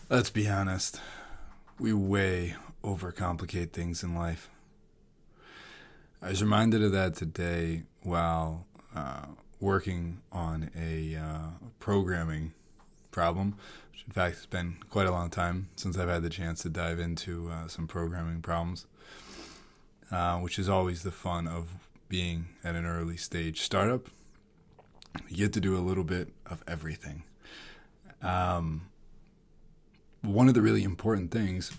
Let's be honest. We way overcomplicate things in life. I was reminded of that today while working on a programming problem, which in fact has been quite a long time since I've had the chance to dive into some programming problems, which is always the fun of being at an early stage startup. You get to do a little bit of everything. One of the really important things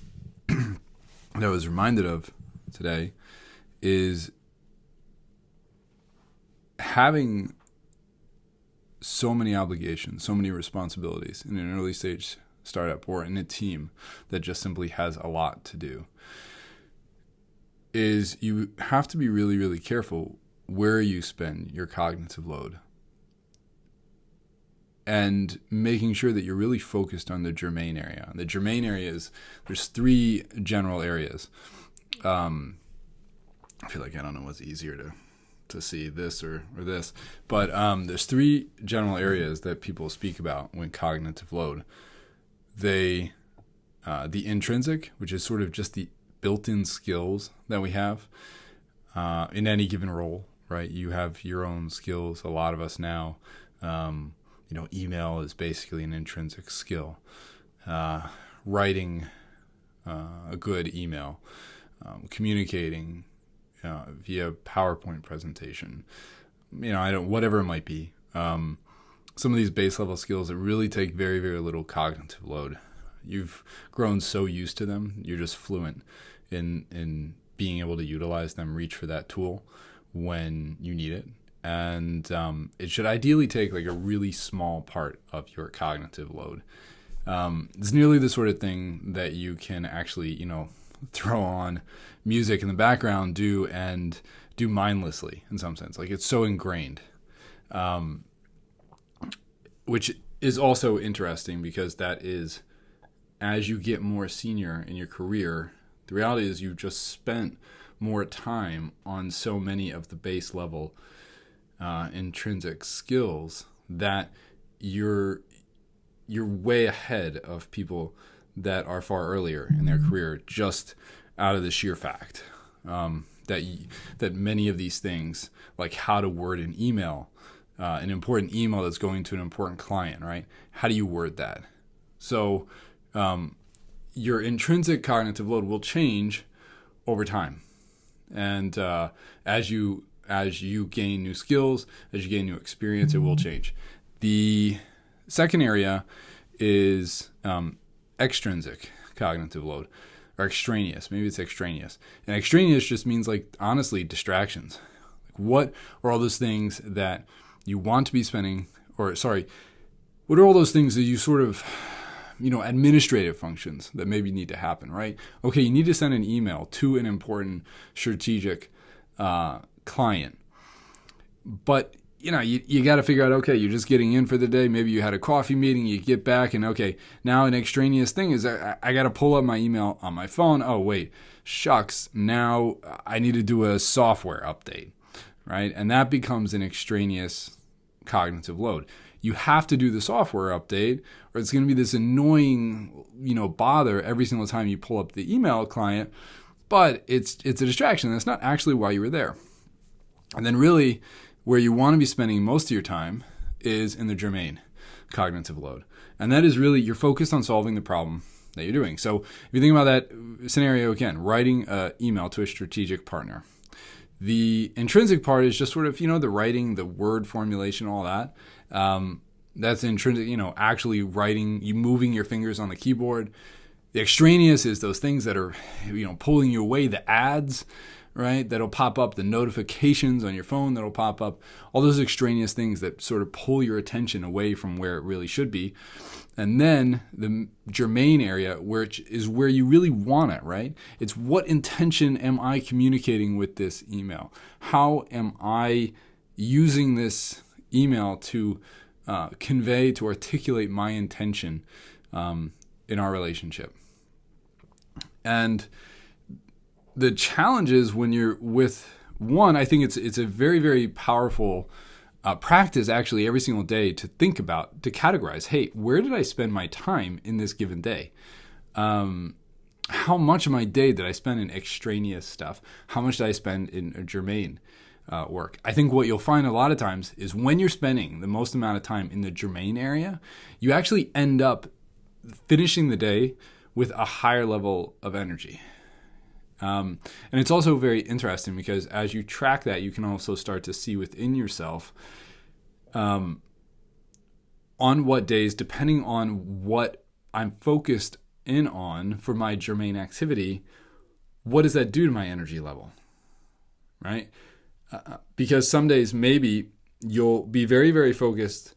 that I was reminded of today is having so many obligations, so many responsibilities in an early stage startup or in a team that just simply has a lot to do is you have to be really, really careful where you spend your cognitive load and making sure that you're really focused on the germane area. The germane area is, there's three general areas. I feel like I don't know what's easier to see, this or this. But there's three general areas that people speak about when cognitive load. The intrinsic, which is sort of just the built-in skills that we have in any given role, right? You have your own skills. A lot of us now, email is basically an intrinsic skill. Writing a good email, communicating via PowerPoint presentation, whatever it might be. Some of these base level skills that really take very, very little cognitive load. You've grown so used to them, you're just fluent in being able to utilize them, reach for that tool when you need it. And it should ideally take like a really small part of your cognitive load. It's nearly the sort of thing that you can actually, throw on music in the background, do mindlessly in some sense. Like it's so ingrained, which is also interesting because that is, as you get more senior in your career, the reality is you've just spent more time on so many of the base level intrinsic skills that you're way ahead of people that are far earlier in their career, just out of the sheer fact that many of these things, like how to word an email, an important email that's going to an important client, right? How do you word that? So your intrinsic cognitive load will change over time, and as you gain new skills, as you gain new experience, it will change. The second area is extrinsic cognitive load, or extraneous. Maybe it's extraneous. And extraneous just means, like, honestly, distractions. Like, what are all those things that you want to be spending, what are all those things that you sort of, administrative functions that maybe need to happen, right? Okay, you need to send an email to an important strategic client. But, you got to figure out, okay, you're just getting in for the day. Maybe you had a coffee meeting, you get back, and okay, now an extraneous thing is I got to pull up my email on my phone. Oh, wait, shucks, now I need to do a software update, right? And that becomes an extraneous cognitive load. You have to do the software update, or it's going to be this annoying, bother every single time you pull up the email client, but it's a distraction. That's not actually why you were there. And then really, where you want to be spending most of your time is in the germane cognitive load. And that is really, you're focused on solving the problem that you're doing. So if you think about that scenario again, writing an email to a strategic partner. The intrinsic part is just sort of, the writing, the word formulation, all that. That's intrinsic, actually writing, you moving your fingers on the keyboard. The extraneous is those things that are, pulling you away, the ads, right? That'll pop up, the notifications on your phone that'll pop up, all those extraneous things that sort of pull your attention away from where it really should be. And then the germane area, which is where you really want it, right? It's what intention am I communicating with this email? How am I using this email to convey, to articulate my intention in our relationship? And the challenge is when you're with one, I think it's a very, very powerful practice actually every single day to think about, to categorize, hey, where did I spend my time in this given day? How much of my day did I spend in extraneous stuff? How much did I spend in germane work? I think what you'll find a lot of times is when you're spending the most amount of time in the germane area, you actually end up finishing the day with a higher level of energy. And it's also very interesting because as you track that, you can also start to see within yourself on what days, depending on what I'm focused in on for my germane activity, what does that do to my energy level, right? Because some days maybe you'll be very, very focused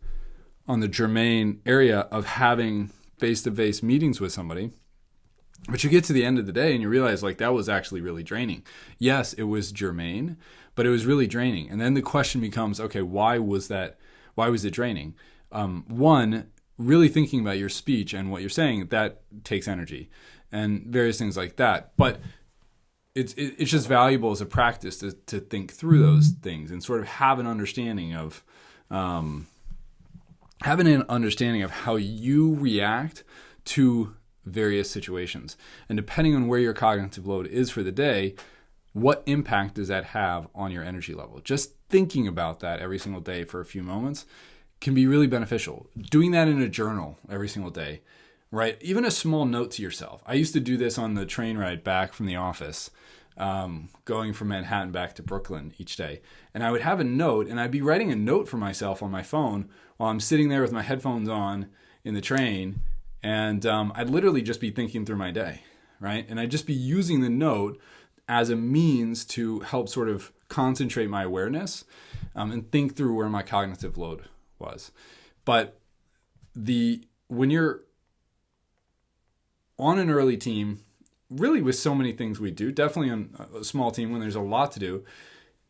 on the germane area of having face-to-face meetings with somebody, but you get to the end of the day and you realize like that was actually really draining. Yes, it was germane, but it was really draining. And then the question becomes, okay, why was it draining? One, really thinking about your speech and what you're saying, that takes energy and various things like that. But it's just valuable as a practice to think through those things and sort of have an understanding of how you react to various situations. And depending on where your cognitive load is for the day, what impact does that have on your energy level? Just thinking about that every single day for a few moments can be really beneficial. Doing that in a journal every single day, right? Even a small note to yourself. I used to do this on the train ride back from the office, going from Manhattan back to Brooklyn each day. And I would have a note, and I'd be writing a note for myself on my phone while I'm sitting there with my headphones on in the train. And I'd literally just be thinking through my day, right? And I'd just be using the note as a means to help sort of concentrate my awareness and think through where my cognitive load was. But when you're on an early team, really with so many things we do, definitely on a small team when there's a lot to do,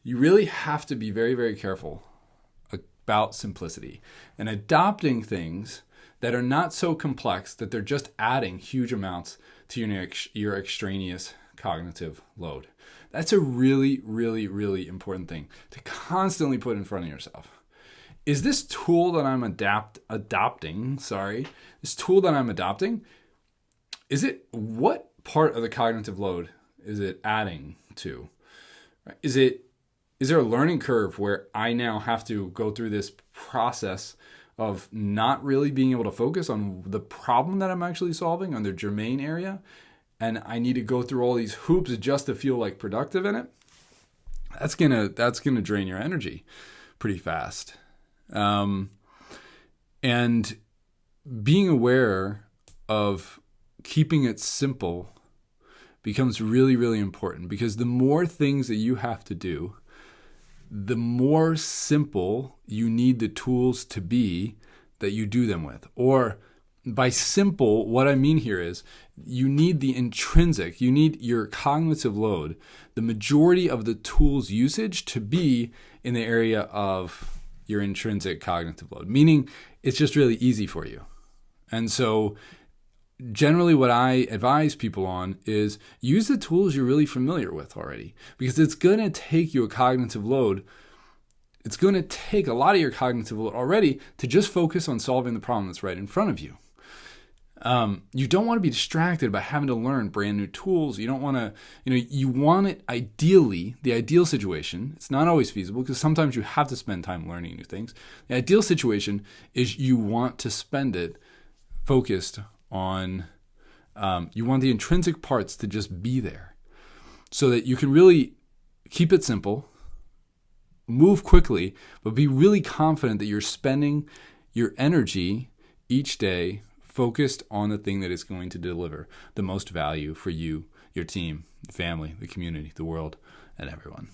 you really have to be very, very careful about simplicity and adopting things that are not so complex that they're just adding huge amounts to your extraneous cognitive load. That's a really, really, really important thing to constantly put in front of yourself. Is this tool that I'm adopting, is it, what part of the cognitive load is it adding to? Is there a learning curve where I now have to go through this process of not really being able to focus on the problem that I'm actually solving on the germane area, and I need to go through all these hoops just to feel like productive in it? That's gonna drain your energy pretty fast. And being aware of keeping it simple becomes really, really important, because the more things that you have to do, the more simple you need the tools to be that you do them with. Or by simple, what I mean here is you need your cognitive load, the majority of the tool's usage to be in the area of your intrinsic cognitive load, meaning it's just really easy for you. And so generally what I advise people on is use the tools you're really familiar with already, because it's going to take you a cognitive load. It's going to take a lot of your cognitive load already to just focus on solving the problem that's right in front of you. You don't want to be distracted by having to learn brand new tools. You don't want to, you want it ideally, the ideal situation. It's not always feasible because sometimes you have to spend time learning new things. The ideal situation is you want to spend it focused on, you want the intrinsic parts to just be there so that you can really keep it simple, move quickly, but be really confident that you're spending your energy each day focused on the thing that is going to deliver the most value for you, your team, the family, the community, the world, and everyone.